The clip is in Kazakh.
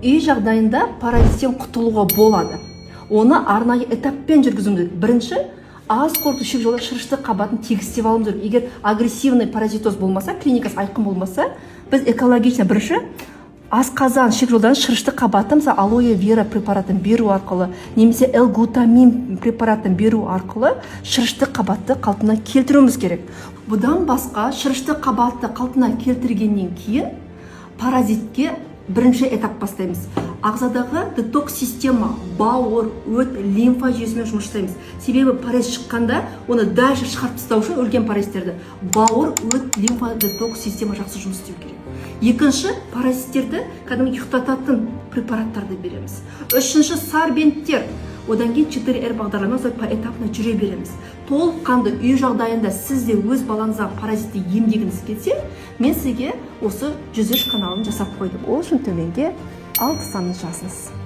үй жағдайында паразиттен құтылуға болады. Оны арнайы этаппен жүргізуіміз керек. Бірінші, аз қорыту ішек жолы шырышты қабатын тегістеп алуымыз керек. Егер агрессивный паразитоз болмаса, клиникасы айқын болмаса, біз экологично бірінші асқазан ішек жолдан шырышты қабаты, мысалы алоэ вера препаратын беру арқылы, немесе L-глутамин препаратын беру арқылы шырышты қабатты қалпына келтіруіміз керек. Бұдан басқа шырышты қабатты қалпына келтіргеннен кейін паразитке бірінші этап бастаймыз. Ағзадағы детокс система, бауыр, өт, лимфа жүйесімен жұмыс жасаймыз. Себебі паразит шыққанда, оны дальше шығарып тастау үшін өлген паразиттерді бауыр, өт, лимфа, детокс система жақсы жұмыс істеу керек. Екінші, паразиттерді кәдімгі ұйықтататын препараттарды береміз. Үшінші, сорбенттер. Одан кейін 4R бағдарламасы поэтапно жүре береміз. Толыққанды үй жағдайында сізде өз балаңызға паразитті емдегіңіз келсе, мен сізге осы 103 каналын жасап қойдым. Ол үшін төменге 6 санын жазыңыз.